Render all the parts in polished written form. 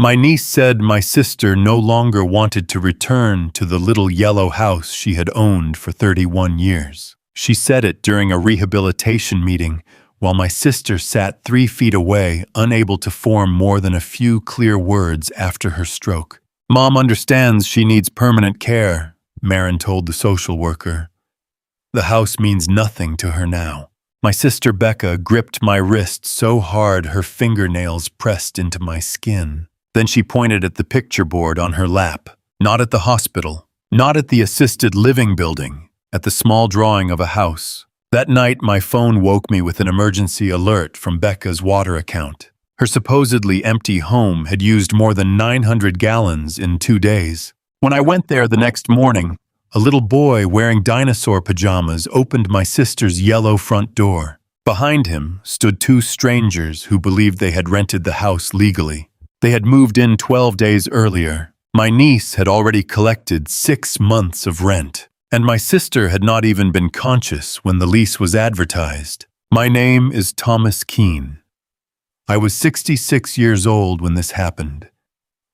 My niece said my sister no longer wanted to return to the little yellow house she had owned for 31 years. She said it during a rehabilitation meeting while my sister sat 3 feet away, unable to form more than a few clear words after her stroke. Mom understands she needs permanent care, Maren told the social worker. The house means nothing to her now. My sister Becca gripped my wrist so hard her fingernails pressed into my skin. Then she pointed at the picture board on her lap. Not at the hospital, not at the assisted living building, at the small drawing of a house. That night, my phone woke me with an emergency alert from Becca's water account. Her supposedly empty home had used more than 900 gallons in 2 days. When I went there the next morning, a little boy wearing dinosaur pajamas opened my sister's yellow front door. Behind him stood 2 strangers who believed they had rented the house legally. They had moved in 12 days earlier. My niece had already collected 6 months of rent, and my sister had not even been conscious when the lease was advertised. My name is Thomas Keene. I was 66 years old when this happened,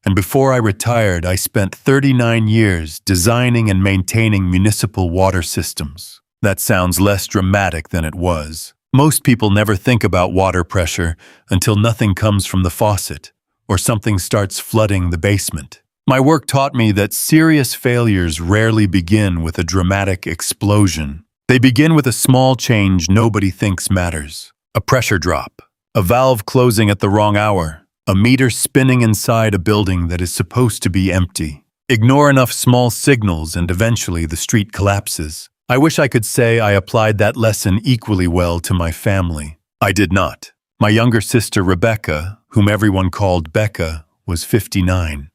and before I retired, I spent 39 years designing and maintaining municipal water systems. That sounds less dramatic than it was. Most people never think about water pressure until nothing comes from the faucet, or something starts flooding the basement. My work taught me that serious failures rarely begin with a dramatic explosion. They begin with a small change nobody thinks matters. A pressure drop, a valve closing at the wrong hour, a meter spinning inside a building that is supposed to be empty. Ignore enough small signals and eventually the street collapses. I wish I could say I applied that lesson equally well to my family. I did not. My younger sister Rebecca, whom everyone called Becca, was 59.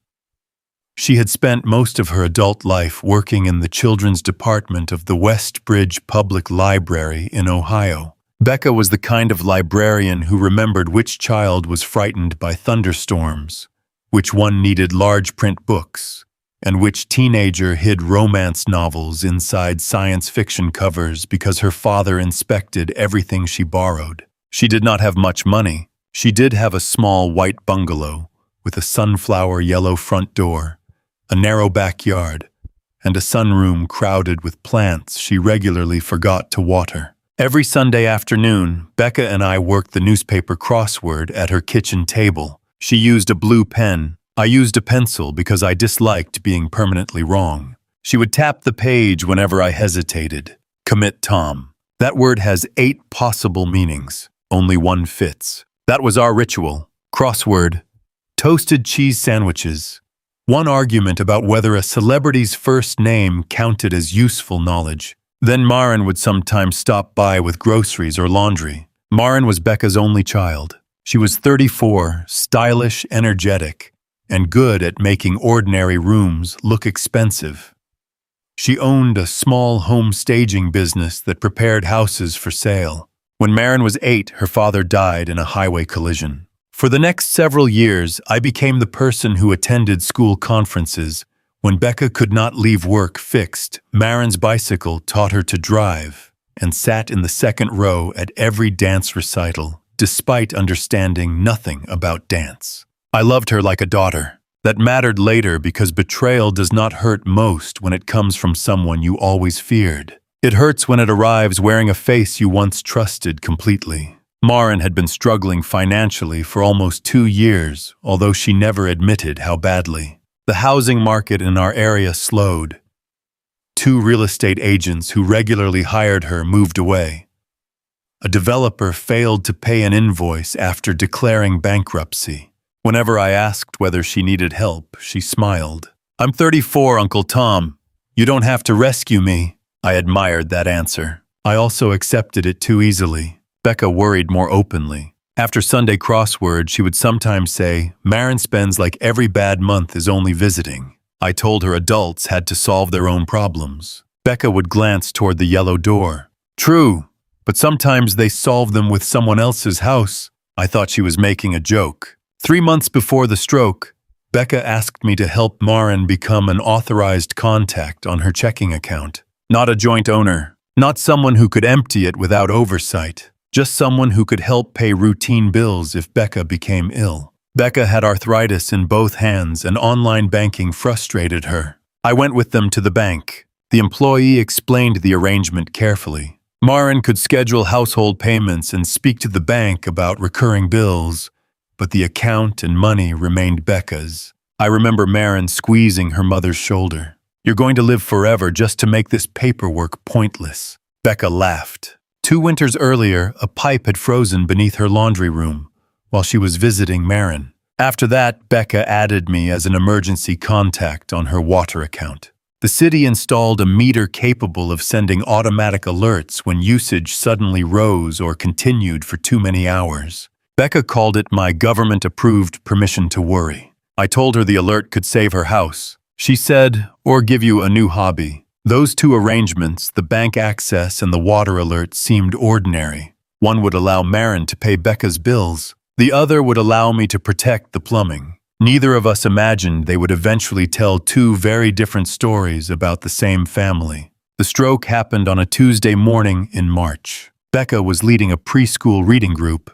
She had spent most of her adult life working in the children's department of the Westbridge Public Library in Ohio. Becca was the kind of librarian who remembered which child was frightened by thunderstorms, which one needed large print books, and which teenager hid romance novels inside science fiction covers because her father inspected everything she borrowed. She did not have much money. She did have a small white bungalow with a sunflower yellow front door, a narrow backyard, and a sunroom crowded with plants she regularly forgot to water. Every Sunday afternoon, Becca and I worked the newspaper crossword at her kitchen table. She used a blue pen. I used a pencil because I disliked being permanently wrong. She would tap the page whenever I hesitated. Commit Tom. That word has 8 possible meanings. Only one fits. That was our ritual. Crossword. Toasted cheese sandwiches. One argument about whether a celebrity's first name counted as useful knowledge. Then Maren would sometimes stop by with groceries or laundry. Maren was Becca's only child. She was 34, stylish, energetic, and good at making ordinary rooms look expensive. She owned a small home staging business that prepared houses for sale. When Maren was 8, her father died in a highway collision. For the next several years, I became the person who attended school conferences. When Becca could not leave work fixed, Maren's bicycle taught her to drive and sat in the second row at every dance recital, despite understanding nothing about dance. I loved her like a daughter. That mattered later because betrayal does not hurt most when it comes from someone you always feared. It hurts when it arrives wearing a face you once trusted completely. Maren had been struggling financially for almost 2 years, although she never admitted how badly. The housing market in our area slowed. 2 real estate agents who regularly hired her moved away. A developer failed to pay an invoice after declaring bankruptcy. Whenever I asked whether she needed help, she smiled. "I'm 34, Uncle Tom. You don't have to rescue me." I admired that answer. I also accepted it too easily. Becca worried more openly. After Sunday crossword, she would sometimes say, "Maren spends like every bad month is only visiting." I told her adults had to solve their own problems. Becca would glance toward the yellow door. "True, but sometimes they solve them with someone else's house." I thought she was making a joke. 3 months before the stroke, Becca asked me to help Maren become an authorized contact on her checking account. Not a joint owner, not someone who could empty it without oversight. Just someone who could help pay routine bills if Becca became ill. Becca had arthritis in both hands and online banking frustrated her. I went with them to the bank. The employee explained the arrangement carefully. Maren could schedule household payments and speak to the bank about recurring bills, but the account and money remained Becca's. I remember Maren squeezing her mother's shoulder. "You're going to live forever just to make this paperwork pointless." Becca laughed. 2 winters earlier, a pipe had frozen beneath her laundry room while she was visiting Maren. After that, Becca added me as an emergency contact on her water account. The city installed a meter capable of sending automatic alerts when usage suddenly rose or continued for too many hours. Becca called it my government-approved permission to worry. I told her the alert could save her house. She said, "Or give you a new hobby." Those 2 arrangements, the bank access and the water alert, seemed ordinary. One would allow Maren to pay Becca's bills. The other would allow me to protect the plumbing. Neither of us imagined they would eventually tell 2 very different stories about the same family. The stroke happened on a Tuesday morning in March. Becca was leading a preschool reading group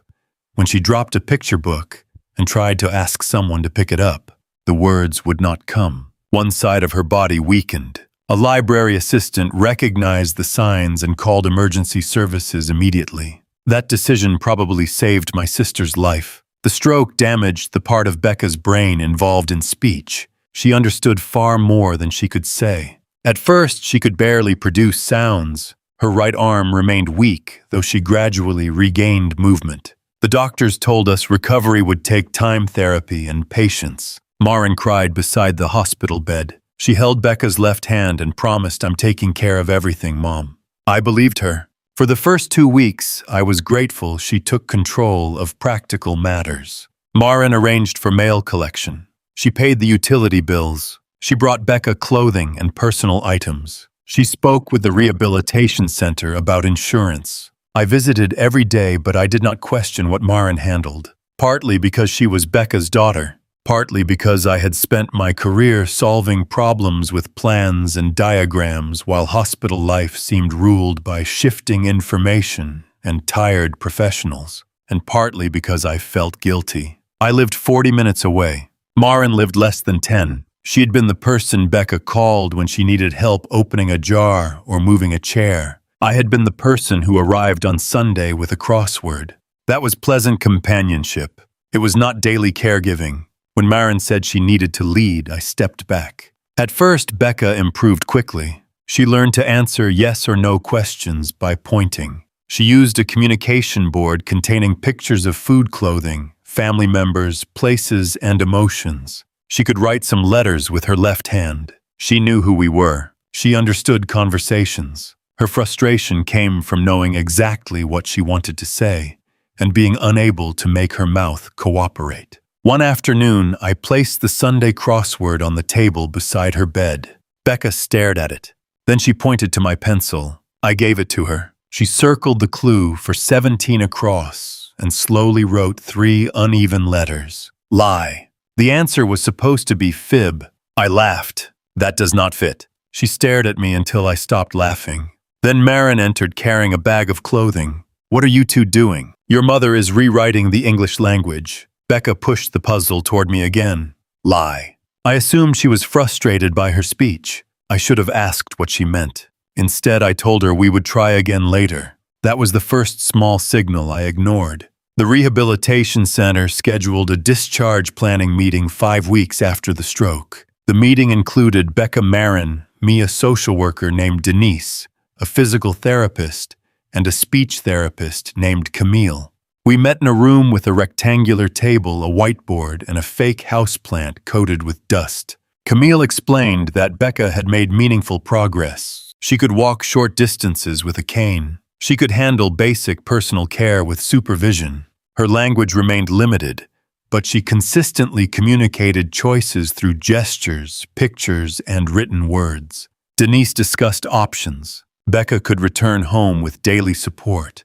when she dropped a picture book and tried to ask someone to pick it up. The words would not come. One side of her body weakened. A library assistant recognized the signs and called emergency services immediately. That decision probably saved my sister's life. The stroke damaged the part of Becca's brain involved in speech. She understood far more than she could say. At first, she could barely produce sounds. Her right arm remained weak, though she gradually regained movement. The doctors told us recovery would take time, therapy, and patience. Maren cried beside the hospital bed. She held Becca's left hand and promised, "I'm taking care of everything, Mom." I believed her. For the first 2 weeks, I was grateful she took control of practical matters. Maren arranged for mail collection. She paid the utility bills. She brought Becca clothing and personal items. She spoke with the rehabilitation center about insurance. I visited every day, but I did not question what Maren handled. Partly because she was Becca's daughter. Partly because I had spent my career solving problems with plans and diagrams while hospital life seemed ruled by shifting information and tired professionals. And partly because I felt guilty. I lived 40 minutes away. Maren lived less than 10. She had been the person Becca called when she needed help opening a jar or moving a chair. I had been the person who arrived on Sunday with a crossword. That was pleasant companionship. It was not daily caregiving. When Maren said she needed to lead, I stepped back. At first, Becca improved quickly. She learned to answer yes or no questions by pointing. She used a communication board containing pictures of food, clothing, family members, places, and emotions. She could write some letters with her left hand. She knew who we were. She understood conversations. Her frustration came from knowing exactly what she wanted to say and being unable to make her mouth cooperate. One afternoon, I placed the Sunday crossword on the table beside her bed. Becca stared at it. Then she pointed to my pencil. I gave it to her. She circled the clue for 17 across and slowly wrote 3 uneven letters. Lie. The answer was supposed to be fib. I laughed. That does not fit. She stared at me until I stopped laughing. Then Maren entered carrying a bag of clothing. "What are you 2 doing?" "Your mother is rewriting the English language." Becca pushed the puzzle toward me again. Lie. I assumed she was frustrated by her speech. I should have asked what she meant. Instead, I told her we would try again later. That was the first small signal I ignored. The rehabilitation center scheduled a discharge planning meeting 5 weeks after the stroke. The meeting included Becca, Maren, me, a social worker named Denise, a physical therapist, and a speech therapist named Camille. We met in a room with a rectangular table, a whiteboard, and a fake houseplant coated with dust. Camille explained that Becca had made meaningful progress. She could walk short distances with a cane. She could handle basic personal care with supervision. Her language remained limited, but she consistently communicated choices through gestures, pictures, and written words. Denise discussed options. Becca could return home with daily support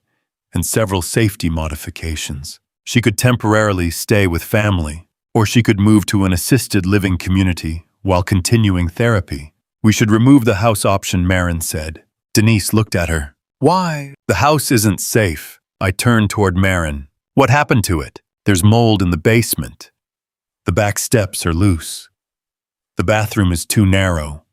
and several safety modifications. She could temporarily stay with family, or she could move to an assisted living community while continuing therapy. "We should remove the house option," Maren said. Denise looked at her. "Why?" "The house isn't safe." I turned toward Maren. "What happened to it?" "There's mold in the basement." The back steps are loose. The bathroom is too narrow.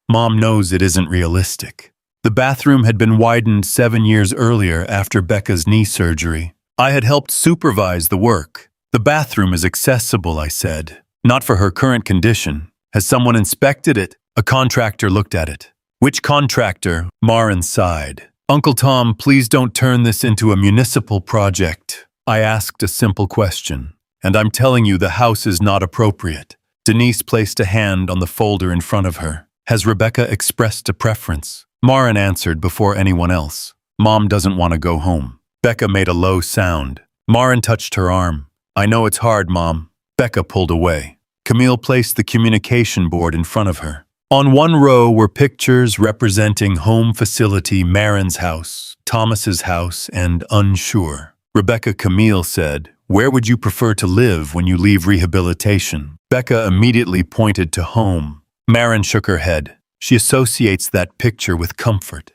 Mom knows it isn't realistic. The bathroom had been widened 7 years earlier after Becca's knee surgery. I had helped supervise the work. The bathroom is accessible, I said. Not for her current condition. Has someone inspected it? A contractor looked at it. Which contractor? Maren sighed. Uncle Tom, please don't turn this into a municipal project. I asked a simple question. And I'm telling you, the house is not appropriate. Denise placed a hand on the folder in front of her. Has Rebecca expressed a preference? Maren answered before anyone else. Mom doesn't want to go home. Becca made a low sound. Maren touched her arm. I know it's hard, Mom. Becca pulled away. Camille placed the communication board in front of her. On one row were pictures representing home facility, Maren's house, Thomas's house, and unsure. Rebecca Camille said, "Where would you prefer to live when you leave rehabilitation?" Becca immediately pointed to home. Maren shook her head. She associates that picture with comfort.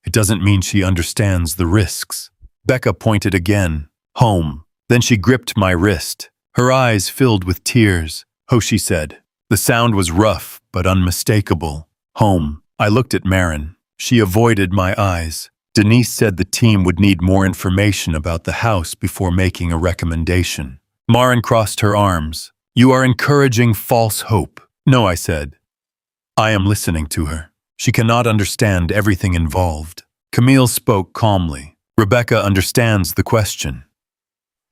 It doesn't mean she understands the risks. Becca pointed again. Home. Then she gripped my wrist. Her eyes filled with tears. "Oh," she said. The sound was rough but unmistakable. Home. I looked at Maren. She avoided my eyes. Denise said the team would need more information about the house before making a recommendation. Maren crossed her arms. "You are encouraging false hope." "No," I said. I am listening to her. She cannot understand everything involved. Camille spoke calmly. Rebecca understands the question.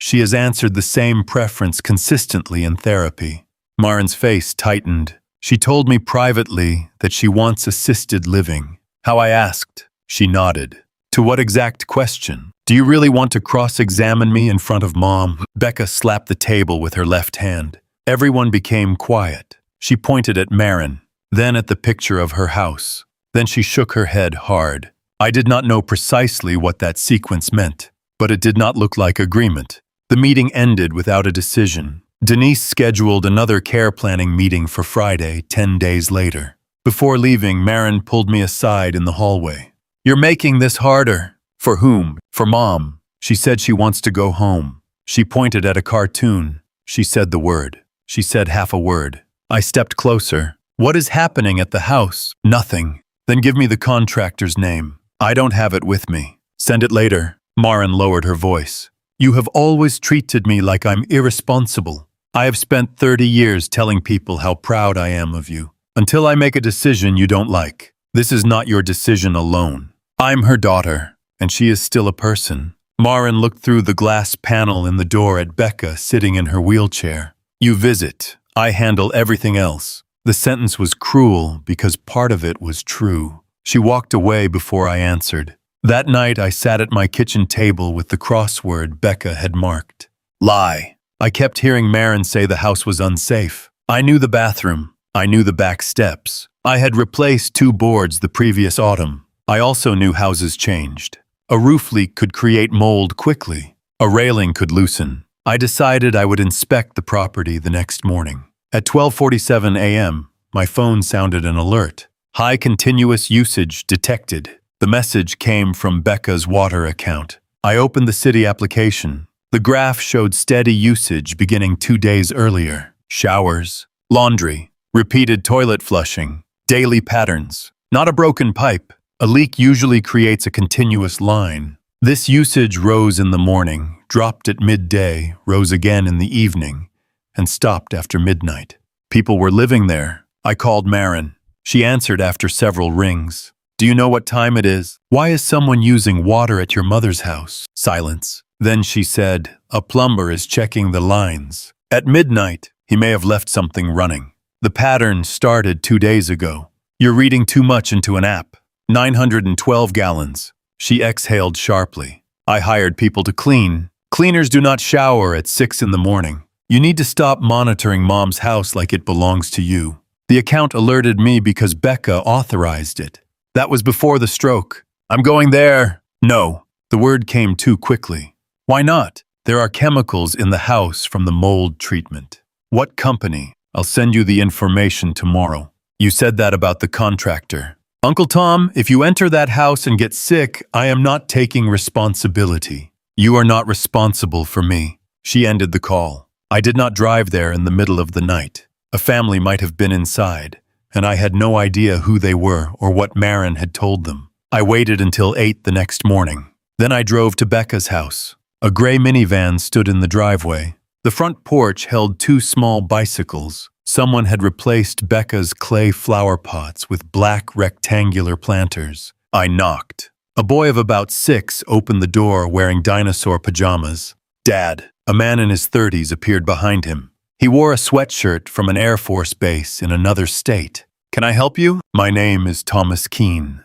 She has answered the same preference consistently in therapy. Maren's face tightened. She told me privately that she wants assisted living. How I asked. She nodded. To what exact question? Do you really want to cross-examine me in front of Mom? Becca slapped the table with her left hand. Everyone became quiet. She pointed at Maren, then at the picture of her house. Then she shook her head hard. I did not know precisely what that sequence meant, but it did not look like agreement. The meeting ended without a decision. Denise scheduled another care planning meeting for Friday, 10 days later. Before leaving, Maren pulled me aside in the hallway. "You're making this harder." "For whom?" "For Mom. She said she wants to go home." She pointed at a cartoon. She said the word. She said half a word. I stepped closer. "What is happening at the house?" "Nothing." "Then give me the contractor's name." "I don't have it with me." "Send it later." Maren lowered her voice. "You have always treated me like I'm irresponsible. I have spent 30 years telling people how proud I am of you. Until I make a decision you don't like. This is not your decision alone. I'm her daughter, and she is still a person." Maren looked through the glass panel in the door at Becca sitting in her wheelchair. "You visit. I handle everything else." The sentence was cruel because part of it was true. She walked away before I answered. That night I sat at my kitchen table with the crossword Becca had marked. Lie. I kept hearing Maren say the house was unsafe. I knew the bathroom. I knew the back steps. I had replaced 2 boards the previous autumn. I also knew houses changed. A roof leak could create mold quickly. A railing could loosen. I decided I would inspect the property the next morning. At 12:47 a.m., my phone sounded an alert. High continuous usage detected. The message came from Becca's water account. I opened the city application. The graph showed steady usage beginning 2 days earlier. Showers, laundry, repeated toilet flushing, daily patterns. Not a broken pipe. A leak usually creates a continuous line. This usage rose in the morning, dropped at midday, rose again in the evening, and stopped after midnight. People were living there. I called Maren. She answered after several rings. "Do you know what time it is? Why is someone using water at your mother's house?" Silence. Then she said, "A plumber is checking the lines. At midnight, he may have left something running. The pattern started 2 days ago. You're reading too much into an app. 912 gallons. She exhaled sharply. I hired people to clean. Cleaners do not shower at 6 in the morning. You need to stop monitoring Mom's house like it belongs to you. The account alerted me because Becca authorized it. That was before the stroke. I'm going there. No. The word came too quickly. Why not? There are chemicals in the house from the mold treatment. What company? I'll send you the information tomorrow. You said that about the contractor. Uncle Tom, if you enter that house and get sick, I am not taking responsibility. You are not responsible for me. She ended the call. I did not drive there in the middle of the night. A family might have been inside, and I had no idea who they were or what Maren had told them. I waited until 8 the next morning. Then I drove to Becca's house. A gray minivan stood in the driveway. The front porch held 2 small bicycles. Someone had replaced Becca's clay flower pots with black rectangular planters. I knocked. A boy of about 6 opened the door wearing dinosaur pajamas. Dad, a man in his 30s, appeared behind him. He wore a sweatshirt from an Air Force base in another state. Can I help you? My name is Thomas Keene.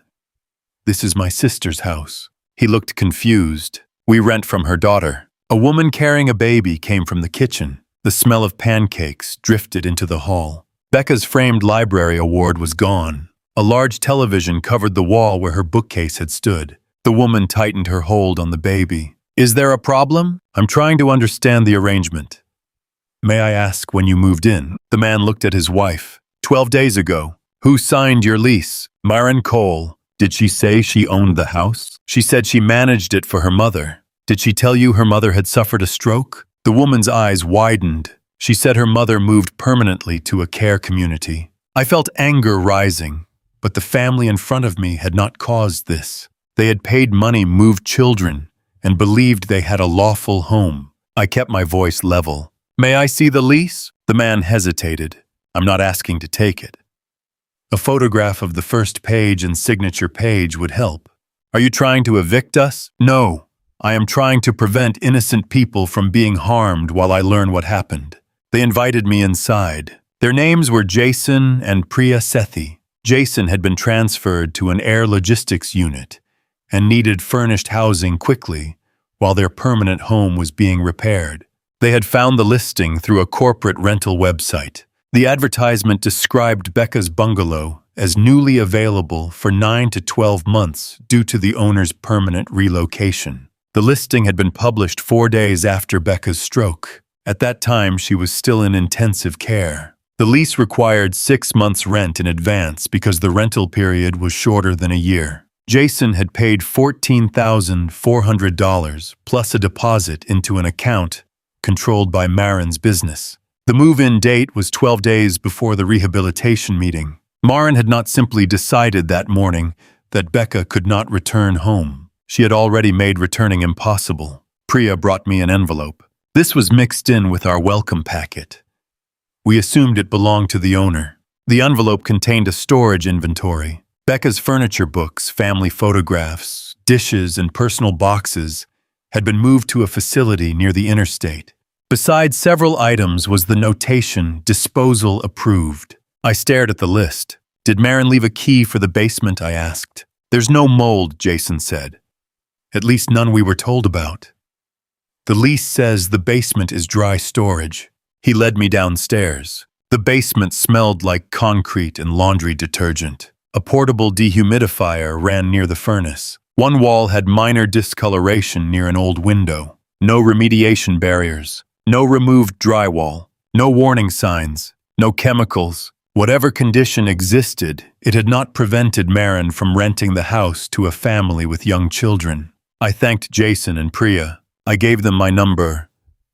This is my sister's house. He looked confused. We rent from her daughter. A woman carrying a baby came from the kitchen. The smell of pancakes drifted into the hall. Becca's framed library award was gone. A large television covered the wall where her bookcase had stood. The woman tightened her hold on the baby. Is there a problem? I'm trying to understand the arrangement. May I ask when you moved in? The man looked at his wife. 12 days ago. Who signed your lease? Maren Cole. Did she say she owned the house? She said she managed it for her mother. Did she tell you her mother had suffered a stroke? The woman's eyes widened. She said her mother moved permanently to a care community. I felt anger rising, but the family in front of me had not caused this. They had paid money, moved children, and believed they had a lawful home. I kept my voice level. May I see the lease? The man hesitated. I'm not asking to take it. A photograph of the first page and signature page would help. Are you trying to evict us? No. I am trying to prevent innocent people from being harmed while I learn what happened. They invited me inside. Their names were Jason and Priya Sethi. Jason had been transferred to an air logistics unit and needed furnished housing quickly while their permanent home was being repaired. They had found the listing through a corporate rental website. The advertisement described Becca's bungalow as newly available for 9 to 12 months due to the owner's permanent relocation. The listing had been published 4 days after Becca's stroke. At that time, she was still in intensive care. The lease required 6 months' rent in advance because the rental period was shorter than a year. Jason had paid $14,400 plus a deposit into an account controlled by Maren's business. The move-in date was 12 days before the rehabilitation meeting. Maren had not simply decided that morning that Becca could not return home. She had already made returning impossible. Priya brought me an envelope. This was mixed in with our welcome packet. We assumed it belonged to the owner. The envelope contained a storage inventory. Becca's furniture books, family photographs, dishes, and personal boxes had been moved to a facility near the interstate. Beside several items was the notation, "Disposal approved." I stared at the list. Did Maren leave a key for the basement? I asked. There's no mold, Jason said. At least none we were told about. The lease says the basement is dry storage. He led me downstairs. The basement smelled like concrete and laundry detergent. A portable dehumidifier ran near the furnace. One wall had minor discoloration near an old window. No remediation barriers. No removed drywall. No warning signs. No chemicals. Whatever condition existed, it had not prevented Maren from renting the house to a family with young children. I thanked Jason and Priya. I gave them my number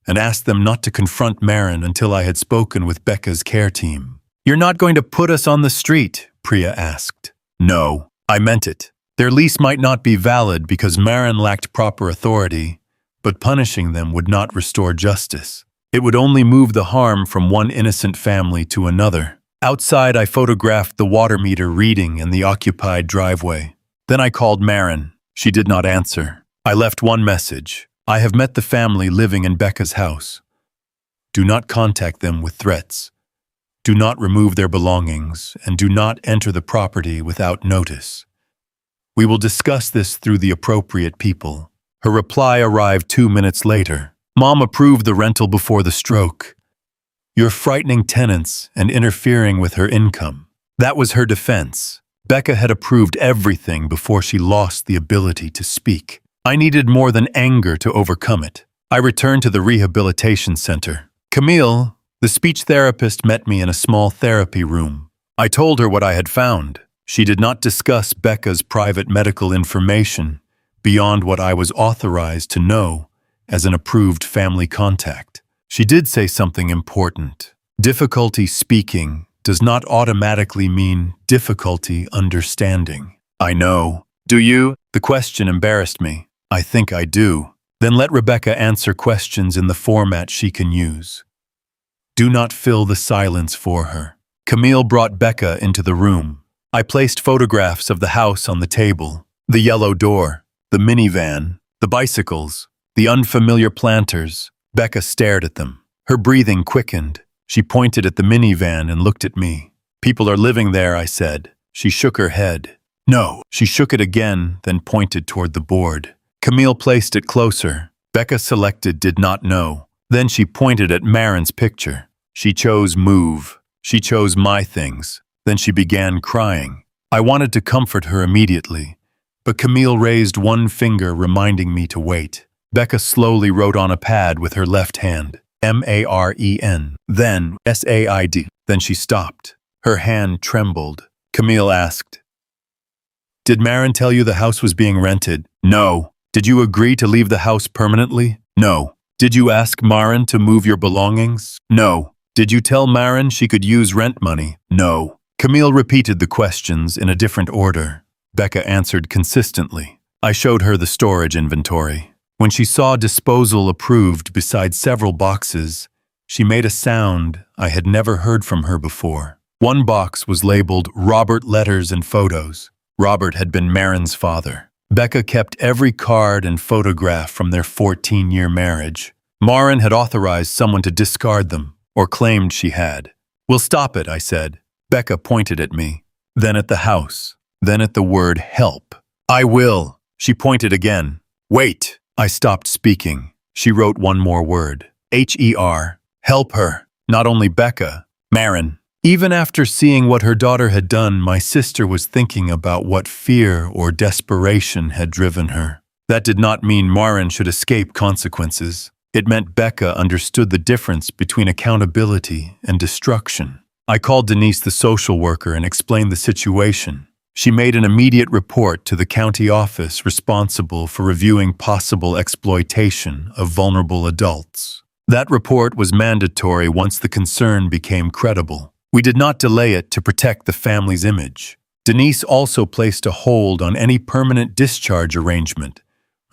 and asked them not to confront Maren until I had spoken with Becca's care team. You're not going to put us on the street? Priya asked. No, I meant it. Their lease might not be valid because Maren lacked proper authority, but punishing them would not restore justice. It would only move the harm from one innocent family to another. Outside, I photographed the water meter reading in the occupied driveway. Then I called Maren. She did not answer. I left one message. I have met the family living in Becca's house. Do not contact them with threats. Do not remove their belongings, and do not enter the property without notice. We will discuss this through the appropriate people. Her reply arrived 2 minutes later. Mom approved the rental before the stroke. You're frightening tenants and interfering with her income. That was her defense. Becca had approved everything before she lost the ability to speak. I needed more than anger to overcome it. I returned to the rehabilitation center. Camille, the speech therapist, met me in a small therapy room. I told her what I had found. She did not discuss Becca's private medical information beyond what I was authorized to know as an approved family contact. She did say something important. Difficulty speaking does not automatically mean difficulty understanding. I know. Do you? The question embarrassed me. I think I do. Then let Rebecca answer questions in the format she can use. Do not fill the silence for her. Camille brought Becca into the room. I placed photographs of the house on the table. The yellow door, the minivan, the bicycles, the unfamiliar planters. Becca stared at them. Her breathing quickened. She pointed at the minivan and looked at me. People are living there, I said. She shook her head. No. She shook it again, then pointed toward the board. Camille placed it closer. Becca selected did not know. Then she pointed at Maren's picture. She chose move. She chose my things. Then she began crying. I wanted to comfort her immediately, but Camille raised one finger reminding me to wait. Becca slowly wrote on a pad with her left hand. Maren. Then SAID. Then she stopped. Her hand trembled. Camille asked, Did Maren tell you the house was being rented? No. Did you agree to leave the house permanently? No. Did you ask Maren to move your belongings? No. Did you tell Maren she could use rent money? No. Camille repeated the questions in a different order. Becca answered consistently. I showed her the storage inventory. When she saw disposal approved beside several boxes, she made a sound I had never heard from her before. One box was labeled Robert Letters and Photos. Robert had been Maren's father. Becca kept every card and photograph from their 14-year marriage. Maren had authorized someone to discard them, or claimed she had. We'll stop it, I said. Becca pointed at me, then at the house, then at the word help. I will. She pointed again. Wait. I stopped speaking. She wrote one more word. HER. Help her. Not only Becca, Maren. Even after seeing what her daughter had done, my sister was thinking about what fear or desperation had driven her. That did not mean Maren should escape consequences. It meant Becca understood the difference between accountability and destruction. I called Denise, the social worker, and explained the situation. She made an immediate report to the county office responsible for reviewing possible exploitation of vulnerable adults. That report was mandatory once the concern became credible. We did not delay it to protect the family's image. Denise also placed a hold on any permanent discharge arrangement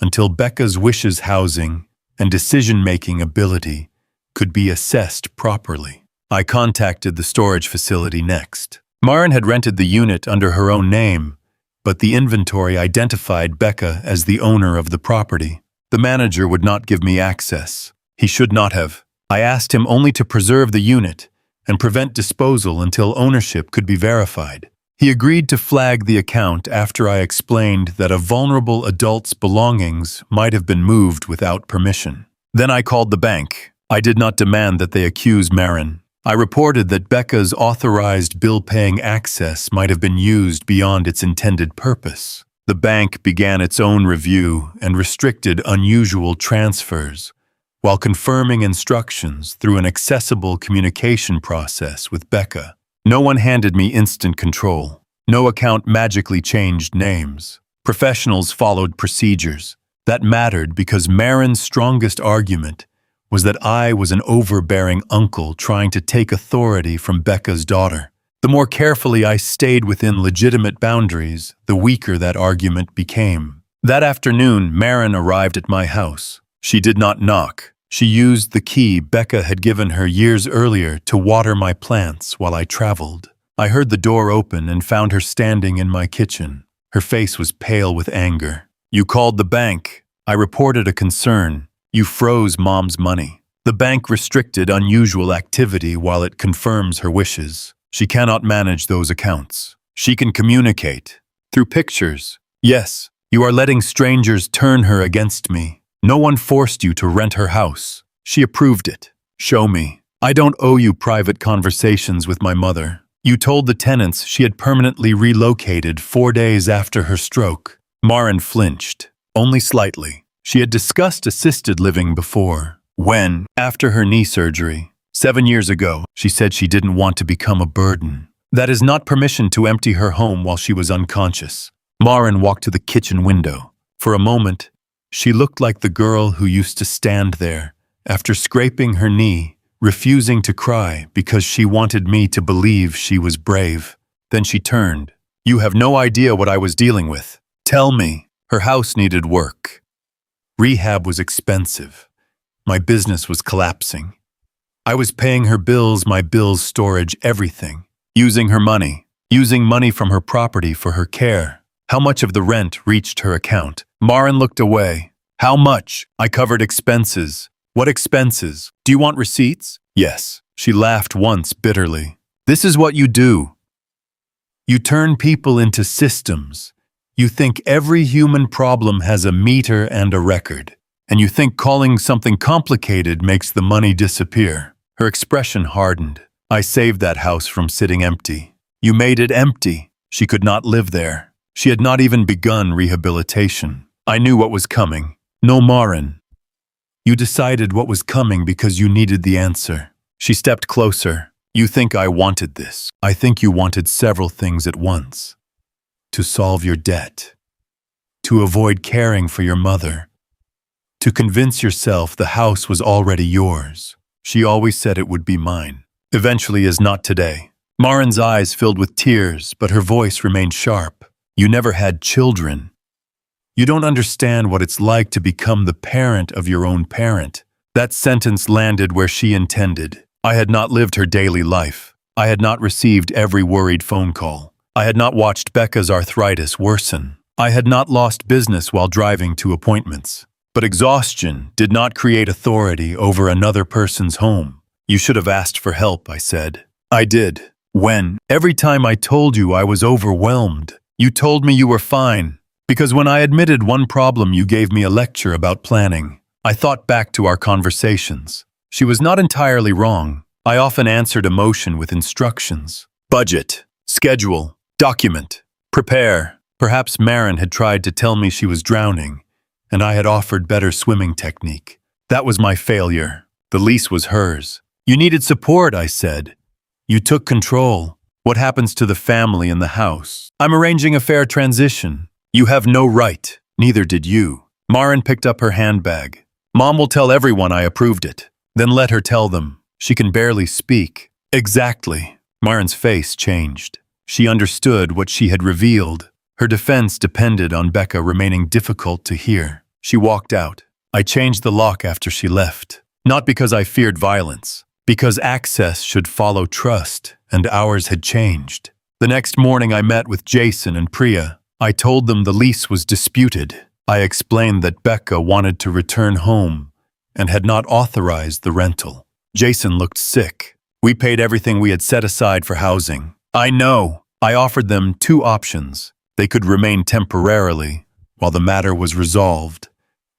until Becca's wishes, housing, and decision-making ability could be assessed properly. I contacted the storage facility next. Maren had rented the unit under her own name, but the inventory identified Becca as the owner of the property. The manager would not give me access. He should not have. I asked him only to preserve the unit and prevent disposal until ownership could be verified. He agreed to flag the account after I explained that a vulnerable adult's belongings might have been moved without permission. Then I called the bank. I did not demand that they accuse Maren. I reported that Becca's authorized bill-paying access might have been used beyond its intended purpose. The bank began its own review and restricted unusual transfers, while confirming instructions through an accessible communication process with Becca. No one handed me instant control. No account magically changed names. Professionals followed procedures. That mattered because Maren's strongest argument was that I was an overbearing uncle trying to take authority from Becca's daughter. The more carefully I stayed within legitimate boundaries, the weaker that argument became. That afternoon, Maren arrived at my house. She did not knock. She used the key Becca had given her years earlier to water my plants while I traveled. I heard the door open and found her standing in my kitchen. Her face was pale with anger. You called the bank. I reported a concern. You froze Mom's money. The bank restricted unusual activity while it confirms her wishes. She cannot manage those accounts. She can communicate. Through pictures. Yes, you are letting strangers turn her against me. No one forced you to rent her house. She approved it. Show me. I don't owe you private conversations with my mother. You told the tenants she had permanently relocated 4 days after her stroke. Maren flinched. Only slightly. She had discussed assisted living before. When, after her knee surgery, 7 years ago, she said she didn't want to become a burden. That is not permission to empty her home while she was unconscious. Maren walked to the kitchen window. For a moment, she looked like the girl who used to stand there after scraping her knee, refusing to cry because she wanted me to believe she was brave. Then she turned. "You have no idea what I was dealing with. Tell me." Her house needed work. Rehab was expensive. My business was collapsing. I was paying her bills, my bills, storage, everything. Using her money. Using money from her property for her care. How much of the rent reached her account? Maren looked away. "How much?" "I covered expenses." "What expenses? Do you want receipts?" "Yes." She laughed once bitterly. "This is what you do. You turn people into systems. You think every human problem has a meter and a record. And you think calling something complicated makes the money disappear." Her expression hardened. "I saved that house from sitting empty." "You made it empty." She could not live there. She had not even begun rehabilitation. I knew what was coming. "No, Maren. You decided what was coming because you needed the answer." She stepped closer. "You think I wanted this. I think you wanted several things at once. To solve your debt. To avoid caring for your mother. To convince yourself the house was already yours. She always said it would be mine. Eventually is not today." Maren's eyes filled with tears, but her voice remained sharp. "You never had children. You don't understand what it's like to become the parent of your own parent." That sentence landed where she intended. I had not lived her daily life. I had not received every worried phone call. I had not watched Becca's arthritis worsen. I had not lost business while driving to appointments. But exhaustion did not create authority over another person's home. "You should have asked for help," I said. "I did." "When?" "Every time I told you I was overwhelmed. You told me you were fine. Because when I admitted one problem, you gave me a lecture about planning." I thought back to our conversations. She was not entirely wrong. I often answered emotion with instructions. Budget, schedule, document, prepare. Perhaps Maren had tried to tell me she was drowning, and I had offered better swimming technique. That was my failure. The lease was hers. "You needed support," I said. "You took control. What happens to the family and the house?" "I'm arranging a fair transition." "You have no right." "Neither did you." Maren picked up her handbag. "Mom will tell everyone I approved it." "Then let her tell them. She can barely speak." "Exactly." Maren's face changed. She understood what she had revealed. Her defense depended on Becca remaining difficult to hear. She walked out. I changed the lock after she left. Not because I feared violence, because access should follow trust, and ours had changed. The next morning I met with Jason and Priya. I told them the lease was disputed. I explained that Becca wanted to return home and had not authorized the rental. Jason looked sick. "We paid everything we had set aside for housing." "I know." I offered them 2 options. They could remain temporarily while the matter was resolved,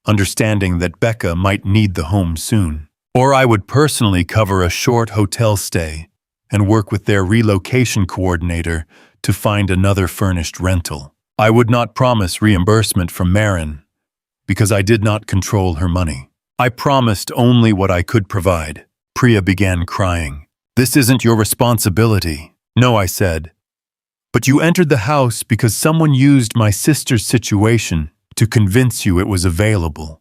understanding that Becca might need the home soon. Or I would personally cover a short hotel stay and work with their relocation coordinator to find another furnished rental. I would not promise reimbursement from Maren because I did not control her money. I promised only what I could provide. Priya began crying. "This isn't your responsibility." "No," I said. "But you entered the house because someone used my sister's situation to convince you it was available.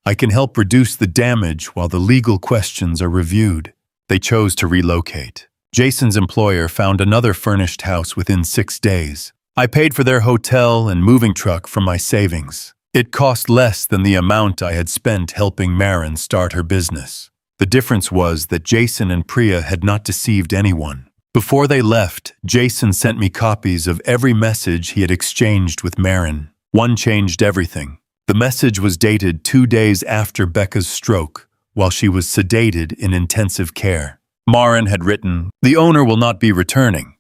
I can help reduce the damage while the legal questions are reviewed." They chose to relocate. Jason's employer found another furnished house within 6 days. I paid for their hotel and moving truck from my savings. It cost less than the amount I had spent helping Maren start her business. The difference was that Jason and Priya had not deceived anyone. Before they left, Jason sent me copies of every message he had exchanged with Maren. One changed everything. The message was dated 2 days after Becca's stroke, while she was sedated in intensive care. Maren had written, "The owner will not be returning.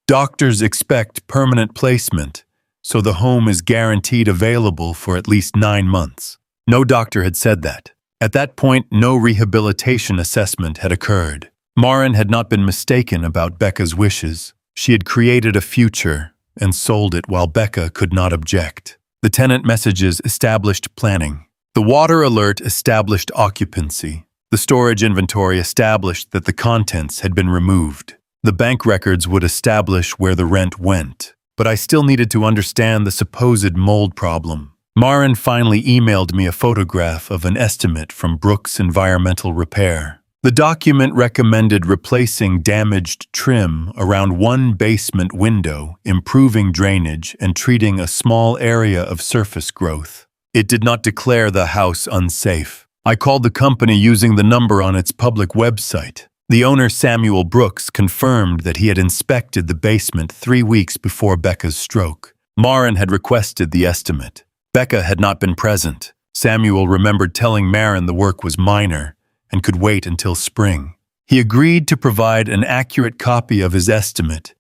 Doctors expect permanent placement, so the home is guaranteed available for at least 9 months." No doctor had said that. At that point, no rehabilitation assessment had occurred. Maren had not been mistaken about Becca's wishes. She had created a future and sold it while Becca could not object. The tenant messages established planning. The water alert established occupancy. The storage inventory established that the contents had been removed. The bank records would establish where the rent went. But I still needed to understand the supposed mold problem. Maren finally emailed me a photograph of an estimate from Brooks Environmental Repair. The document recommended replacing damaged trim around one basement window, improving drainage, and treating a small area of surface growth. It did not declare the house unsafe. I called the company using the number on its public website. The owner, Samuel Brooks, confirmed that he had inspected the basement 3 weeks before Becca's stroke. Maren had requested the estimate. Becca had not been present. Samuel remembered telling Maren the work was minor and could wait until spring. He agreed to provide an accurate copy of his estimate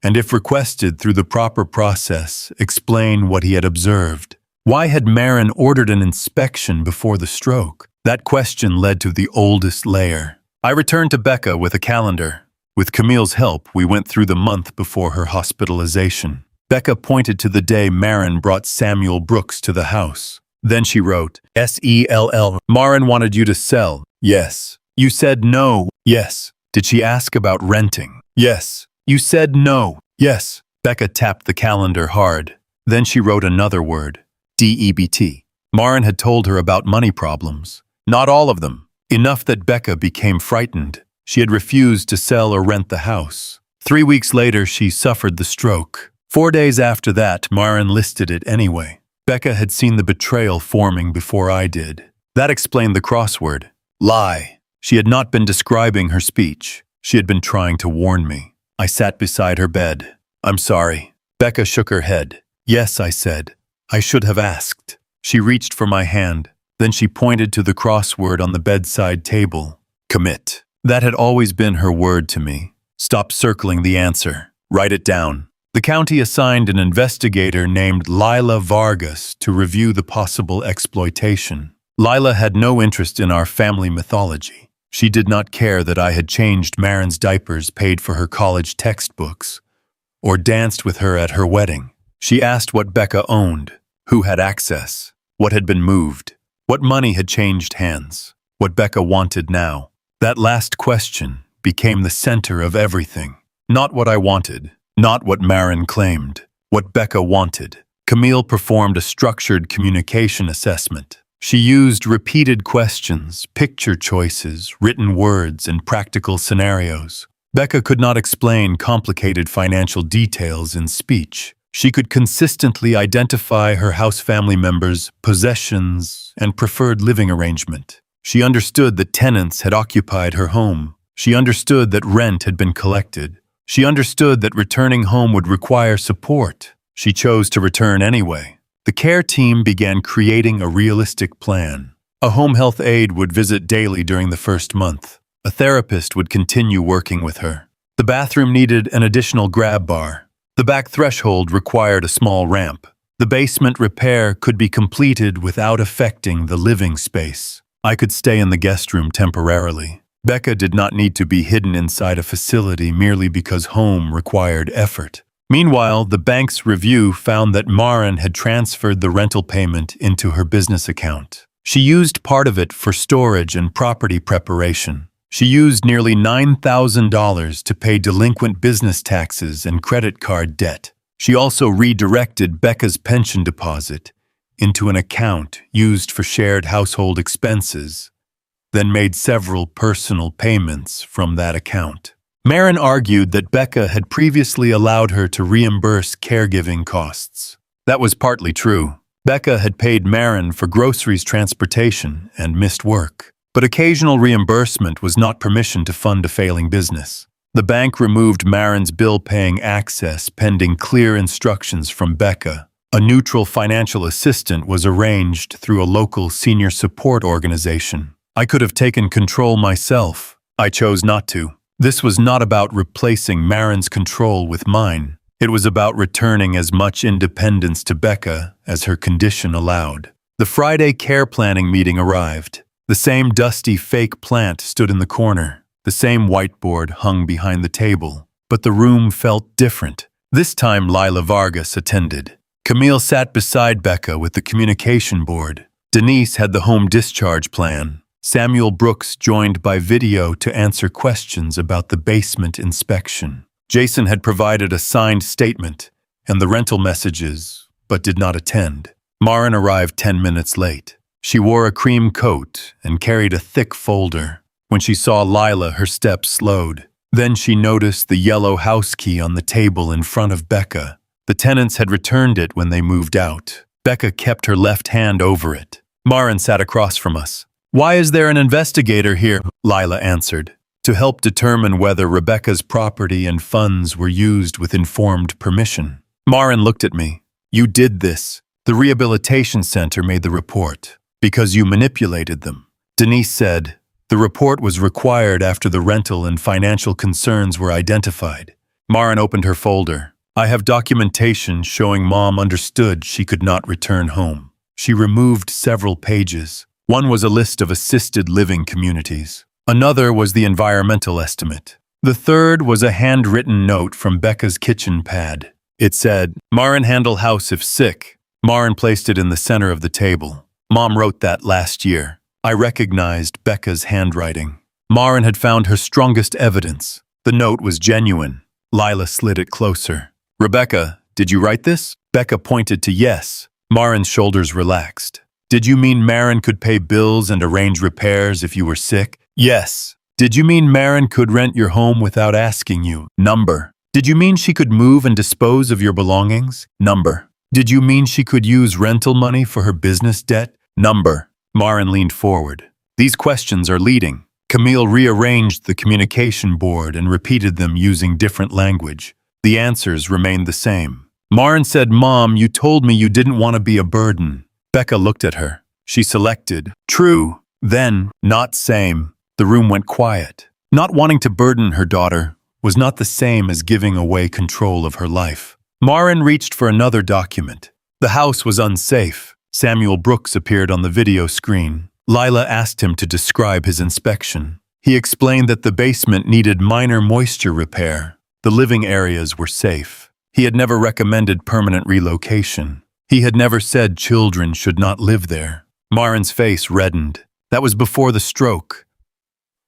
and, if requested through the proper process, explain what he had observed. Why had Maren ordered an inspection before the stroke? That question led to the oldest layer. I returned to Becca with a calendar. With Camille's help, we went through the month before her hospitalization. Becca pointed to the day Maren brought Samuel Brooks to the house. Then she wrote, SELL. Maren wanted you to sell. Yes. You said no. Yes. Did she ask about renting? Yes. You said no. Yes. Becca tapped the calendar hard. Then she wrote another word, DEBT. Maren had told her about money problems. Not all of them. Enough that Becca became frightened. She had refused to sell or rent the house. 3 weeks later, she suffered the stroke. 4 days after that, Maren listed it anyway. Becca had seen the betrayal forming before I did. That explained the crossword. Lie. She had not been describing her speech. She had been trying to warn me. I sat beside her bed. I'm sorry. Becca shook her head. Yes, I said. I should have asked. She reached for my hand. Then she pointed to the crossword on the bedside table. Commit. That had always been her word to me. Stop circling the answer. Write it down. The county assigned an investigator named Lila Vargas to review the possible exploitation. Lila had no interest in our family mythology. She did not care that I had changed Maren's diapers, paid for her college textbooks, or danced with her at her wedding. She asked what Becca owned, who had access, what had been moved, what money had changed hands, what Becca wanted now. That last question became the center of everything. Not what I wanted, not what Maren claimed, what Becca wanted. Camille performed a structured communication assessment. She used repeated questions, picture choices, written words, and practical scenarios. Becca could not explain complicated financial details in speech. She could consistently identify her house family members' possessions and preferred living arrangement. She understood that tenants had occupied her home. She understood that rent had been collected. She understood that returning home would require support. She chose to return anyway. The care team began creating a realistic plan. A home health aide would visit daily during the first month. A therapist would continue working with her. The bathroom needed an additional grab bar. The back threshold required a small ramp. The basement repair could be completed without affecting the living space. I could stay in the guest room temporarily. Becca did not need to be hidden inside a facility merely because home required effort. Meanwhile, the bank's review found that Maren had transferred the rental payment into her business account. She used part of it for storage and property preparation. She used nearly $9,000 to pay delinquent business taxes and credit card debt. She also redirected Becca's pension deposit into an account used for shared household expenses, then made several personal payments from that account. Maren argued that Becca had previously allowed her to reimburse caregiving costs. That was partly true. Becca had paid Maren for groceries, transportation, and missed work. But occasional reimbursement was not permission to fund a failing business. The bank removed Maren's bill-paying access pending clear instructions from Becca. A neutral financial assistant was arranged through a local senior support organization. I could have taken control myself. I chose not to. This was not about replacing Maren's control with mine. It was about returning as much independence to Becca as her condition allowed. The Friday care planning meeting arrived. The same dusty fake plant stood in the corner. The same whiteboard hung behind the table. But the room felt different. This time Lila Vargas attended. Camille sat beside Becca with the communication board. Denise had the home discharge plan. Samuel Brooks joined by video to answer questions about the basement inspection. Jason had provided a signed statement and the rental messages, but did not attend. Maren arrived 10 minutes late. She wore a cream coat and carried a thick folder. When she saw Lila, her steps slowed. Then she noticed the yellow house key on the table in front of Becca. The tenants had returned it when they moved out. Becca kept her left hand over it. Maren sat across from us. "Why is there an investigator here?" Lila answered. "To help determine whether Rebecca's property and funds were used with informed permission." Maren looked at me. "You did this. The rehabilitation center made the report because you manipulated them." Denise said, "The report was required after the rental and financial concerns were identified." Maren opened her folder. "I have documentation showing Mom understood she could not return home." She removed several pages. One was a list of assisted living communities. Another was the environmental estimate. The third was a handwritten note from Becca's kitchen pad. It said, "Maren handle house if sick." Maren placed it in the center of the table. Mom wrote that last year. I recognized Becca's handwriting. Maren had found her strongest evidence. The note was genuine. Lila slid it closer. "Rebecca, did you write this?" Becca pointed to yes. Maren's shoulders relaxed. "Did you mean Maren could pay bills and arrange repairs if you were sick?" "Yes." "Did you mean Maren could rent your home without asking you?" "Number." "Did you mean she could move and dispose of your belongings?" "Number." "Did you mean she could use rental money for her business debt?" "Number." Maren leaned forward. "These questions are leading." Camille rearranged the communication board and repeated them using different language. The answers remained the same. Maren said, "Mom, you told me you didn't want to be a burden." Becca looked at her. She selected, "True." Then, "Not same." The room went quiet. Not wanting to burden her daughter was not the same as giving away control of her life. Maren reached for another document. The house was unsafe. Samuel Brooks appeared on the video screen. Lila asked him to describe his inspection. He explained that the basement needed minor moisture repair. The living areas were safe. He had never recommended permanent relocation. He had never said children should not live there. Maren's face reddened. That was before the stroke.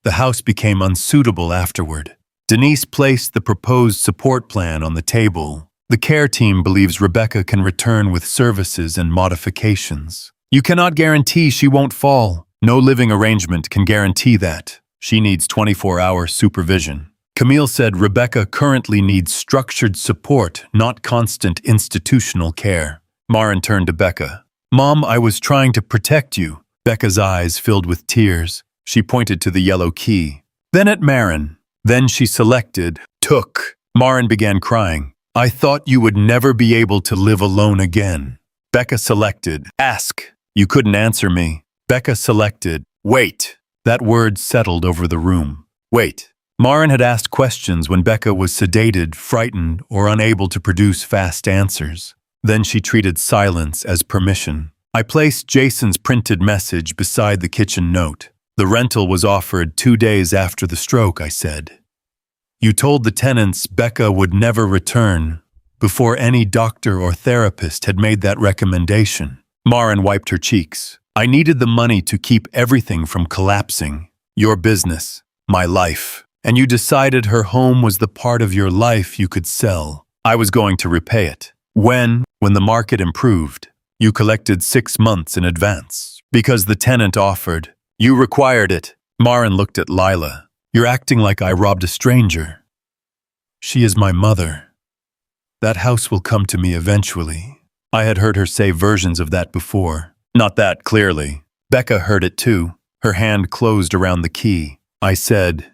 The house became unsuitable afterward. Denise placed the proposed support plan on the table. The care team believes Rebecca can return with services and modifications. You cannot guarantee she won't fall. No living arrangement can guarantee that. She needs 24-hour supervision. Camille said Rebecca currently needs structured support, not constant institutional care. Maren turned to Becca. "Mom, I was trying to protect you." Becca's eyes filled with tears. She pointed to the yellow key. Then at Maren. Then she selected, took. Maren began crying. "I thought you would never be able to live alone again." Becca selected, ask. You couldn't answer me. Becca selected, wait. That word settled over the room. Wait. Maren had asked questions when Becca was sedated, frightened, or unable to produce fast answers. Then she treated silence as permission. I placed Jason's printed message beside the kitchen note. The rental was offered 2 days after the stroke, I said. You told the tenants Becca would never return before any doctor or therapist had made that recommendation. Maren wiped her cheeks. I needed the money to keep everything from collapsing. Your business, my life. And you decided her home was the part of your life you could sell. I was going to repay it. When the market improved, you collected 6 months in advance. Because the tenant offered. You required it. Maren looked at Lila. You're acting like I robbed a stranger. She is my mother. That house will come to me eventually. I had heard her say versions of that before. Not that clearly. Becca heard it too. Her hand closed around the key. I said,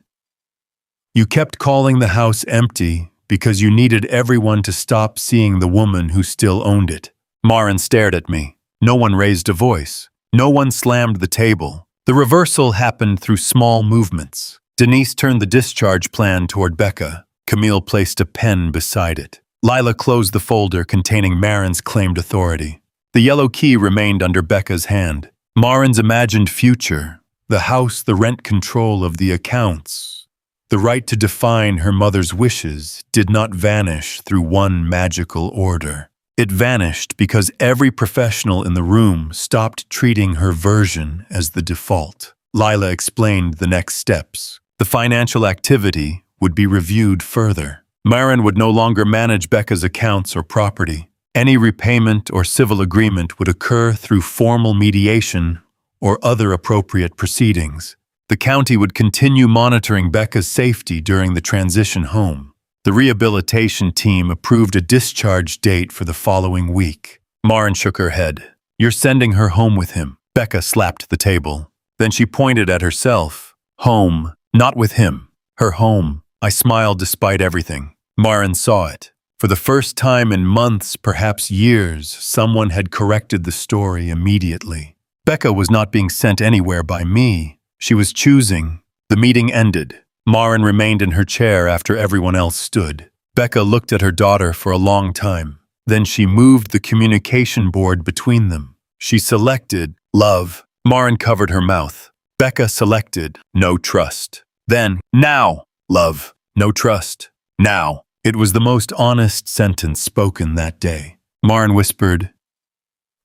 you kept calling the house empty because you needed everyone to stop seeing the woman who still owned it. Maren stared at me. No one raised a voice. No one slammed the table. The reversal happened through small movements. Denise turned the discharge plan toward Becca. Camille placed a pen beside it. Lila closed the folder containing Maren's claimed authority. The yellow key remained under Becca's hand. Maren's imagined future, the house, the rent control of the accounts, the right to define her mother's wishes did not vanish through one magical order. It vanished because every professional in the room stopped treating her version as the default. Lila explained the next steps. The financial activity would be reviewed further. Maren would no longer manage Becca's accounts or property. Any repayment or civil agreement would occur through formal mediation or other appropriate proceedings. The county would continue monitoring Becca's safety during the transition home. The rehabilitation team approved a discharge date for the following week. Maren shook her head. "You're sending her home with him." Becca slapped the table. Then she pointed at herself. "Home, not with him. Her home." I smiled despite everything. Maren saw it. For the first time in months, perhaps years, someone had corrected the story immediately. Becca was not being sent anywhere by me. She was choosing. The meeting ended. Maren remained in her chair after everyone else stood. Becca looked at her daughter for a long time. Then she moved the communication board between them. She selected love. Maren covered her mouth. Becca selected no trust. Then, now, love, no trust, now. It was the most honest sentence spoken that day. Maren whispered,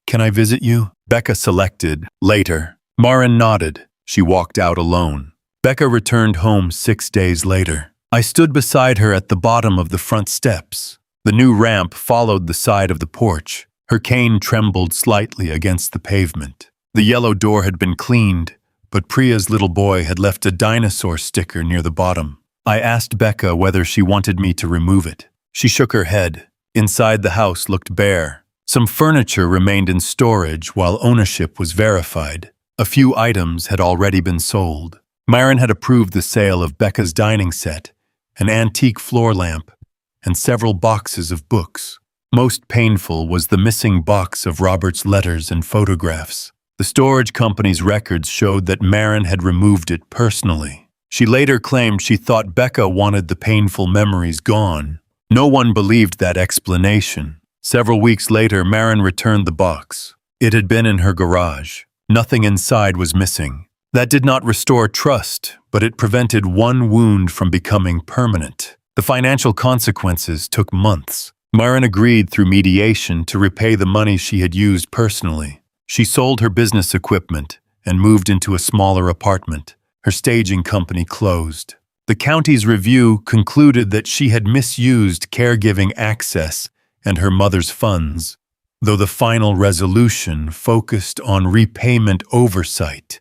"Can I visit you?" Becca selected later. Maren nodded. She walked out alone. Becca returned home 6 days later. I stood beside her at the bottom of the front steps. The new ramp followed the side of the porch. Her cane trembled slightly against the pavement. The yellow door had been cleaned, but Priya's little boy had left a dinosaur sticker near the bottom. I asked Becca whether she wanted me to remove it. She shook her head. Inside the house looked bare. Some furniture remained in storage while ownership was verified. A few items had already been sold. Maren had approved the sale of Becca's dining set, an antique floor lamp, and several boxes of books. Most painful was the missing box of Robert's letters and photographs. The storage company's records showed that Maren had removed it personally. She later claimed she thought Becca wanted the painful memories gone. No one believed that explanation. Several weeks later, Maren returned the box. It had been in her garage. Nothing inside was missing. That did not restore trust, but it prevented one wound from becoming permanent. The financial consequences took months. Maren agreed through mediation to repay the money she had used personally. She sold her business equipment and moved into a smaller apartment. Her staging company closed. The county's review concluded that she had misused caregiving access and her mother's funds, though the final resolution focused on repayment oversight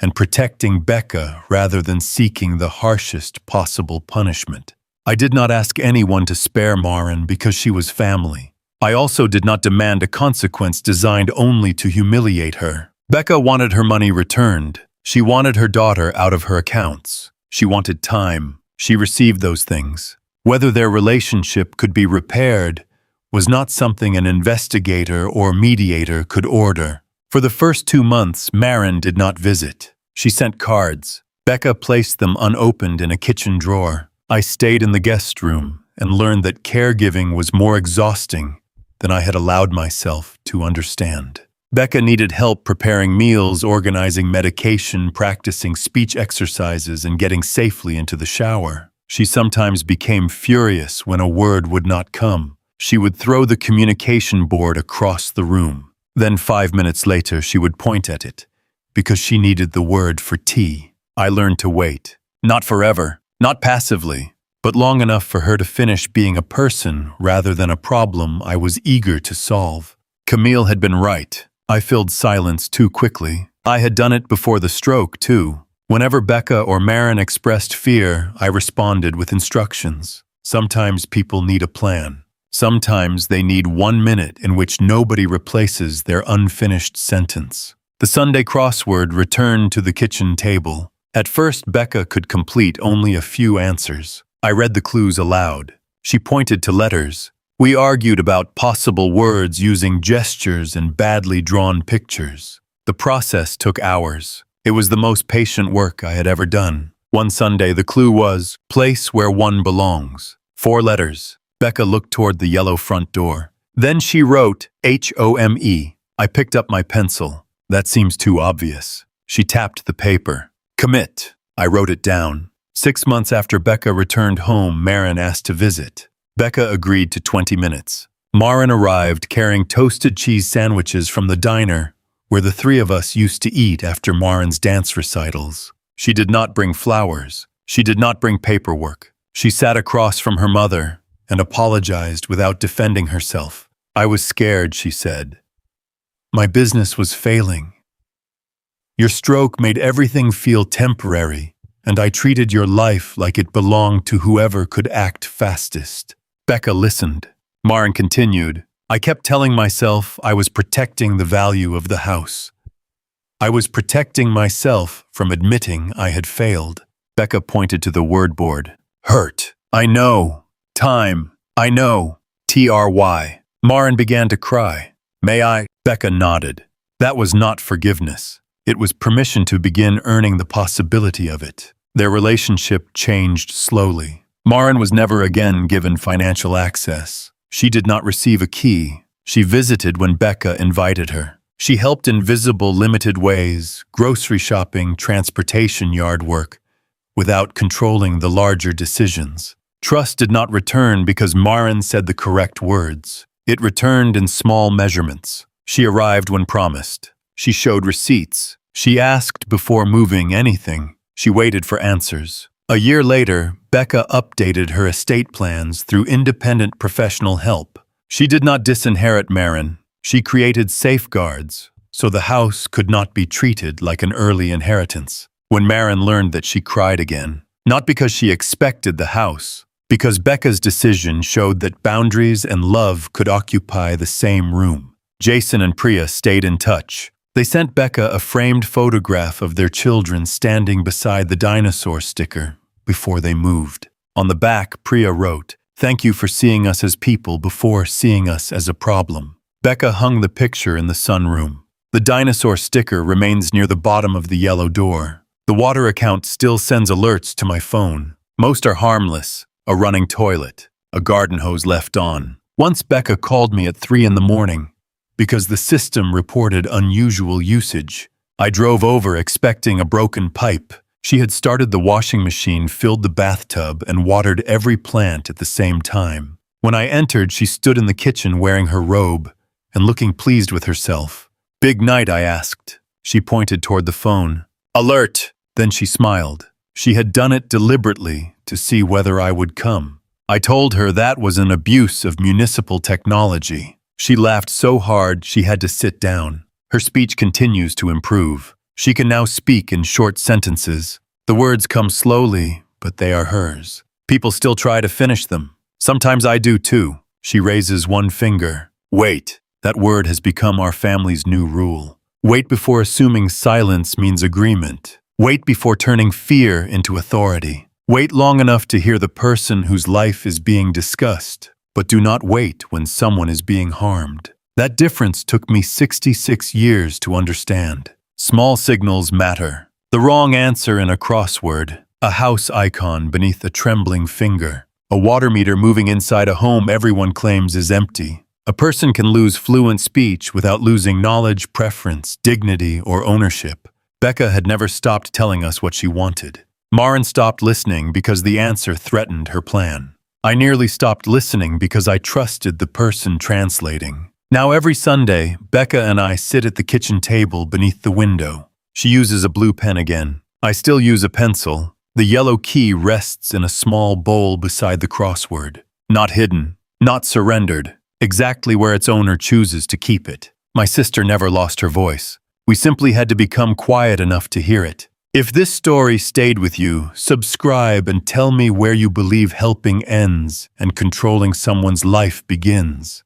and protecting Becca rather than seeking the harshest possible punishment. I did not ask anyone to spare Maren because she was family. I also did not demand a consequence designed only to humiliate her. Becca wanted her money returned. She wanted her daughter out of her accounts. She wanted time. She received those things. Whether their relationship could be repaired was not something an investigator or mediator could order. For the first 2 months, Maren did not visit. She sent cards. Becca placed them unopened in a kitchen drawer. I stayed in the guest room and learned that caregiving was more exhausting than I had allowed myself to understand. Becca needed help preparing meals, organizing medication, practicing speech exercises, and getting safely into the shower. She sometimes became furious when a word would not come. She would throw the communication board across the room. Then 5 minutes later, she would point at it, because she needed the word for tea. I learned to wait. Not forever, not passively, but long enough for her to finish being a person rather than a problem I was eager to solve. Camille had been right. I filled silence too quickly. I had done it before the stroke, too. Whenever Becca or Maren expressed fear, I responded with instructions. Sometimes people need a plan. Sometimes they need 1 minute in which nobody replaces their unfinished sentence. The Sunday crossword returned to the kitchen table. At first, Becca could complete only a few answers. I read the clues aloud. She pointed to letters. We argued about possible words using gestures and badly drawn pictures. The process took hours. It was the most patient work I had ever done. One Sunday, the clue was, place where one belongs. 4 letters. Becca looked toward the yellow front door. Then she wrote, Home. I picked up my pencil. That seems too obvious. She tapped the paper. Commit. I wrote it down. 6 months after Becca returned home, Maren asked to visit. Becca agreed to 20 minutes. Maren arrived carrying toasted cheese sandwiches from the diner where the 3 of us used to eat after Maren's dance recitals. She did not bring flowers. She did not bring paperwork. She sat across from her mother and apologized without defending herself. I was scared, she said. My business was failing. Your stroke made everything feel temporary, and I treated your life like it belonged to whoever could act fastest. Becca listened. Maren continued. I kept telling myself I was protecting the value of the house. I was protecting myself from admitting I had failed. Becca pointed to the word board. Hurt. I know. Time. I know. TRY. Maren began to cry. May I? Becca nodded. That was not forgiveness. It was permission to begin earning the possibility of it. Their relationship changed slowly. Maren was never again given financial access. She did not receive a key. She visited when Becca invited her. She helped in visible, limited ways, grocery shopping, transportation, yard work, without controlling the larger decisions. Trust did not return because Maren said the correct words. It returned in small measurements. She arrived when promised. She showed receipts. She asked before moving anything. She waited for answers. A year later, Becca updated her estate plans through independent professional help. She did not disinherit Maren. She created safeguards so the house could not be treated like an early inheritance. When Maren learned that, she cried again. Not because she expected the house, because Becca's decision showed that boundaries and love could occupy the same room. Jason and Priya stayed in touch. They sent Becca a framed photograph of their children standing beside the dinosaur sticker before they moved. On the back, Priya wrote, "Thank you for seeing us as people before seeing us as a problem." Becca hung the picture in the sunroom. The dinosaur sticker remains near the bottom of the yellow door. The water account still sends alerts to my phone. Most are harmless: a running toilet, a garden hose left on. Once Becca called me at 3 in the morning because the system reported unusual usage. I drove over expecting a broken pipe. She had started the washing machine, filled the bathtub, and watered every plant at the same time. When I entered, she stood in the kitchen wearing her robe and looking pleased with herself. "Big night?" I asked. She pointed toward the phone. "Alert!" Then she smiled. She had done it deliberately to see whether I would come. I told her that was an abuse of municipal technology. She laughed so hard she had to sit down. Her speech continues to improve. She can now speak in short sentences. The words come slowly, but they are hers. People still try to finish them. Sometimes I do too. She raises one finger. Wait. That word has become our family's new rule. Wait before assuming silence means agreement. Wait before turning fear into authority. Wait long enough to hear the person whose life is being discussed, but do not wait when someone is being harmed. That difference took me 66 years to understand. Small signals matter. The wrong answer in a crossword, a house icon beneath a trembling finger, a water meter moving inside a home everyone claims is empty. A person can lose fluent speech without losing knowledge, preference, dignity, or ownership. Becca had never stopped telling us what she wanted. Maren stopped listening because the answer threatened her plan. I nearly stopped listening because I trusted the person translating. Now every Sunday, Becca and I sit at the kitchen table beneath the window. She uses a blue pen again. I still use a pencil. The yellow key rests in a small bowl beside the crossword. Not hidden, not surrendered, exactly where its owner chooses to keep it. My sister never lost her voice. We simply had to become quiet enough to hear it. If this story stayed with you, subscribe and tell me where you believe helping ends and controlling someone's life begins.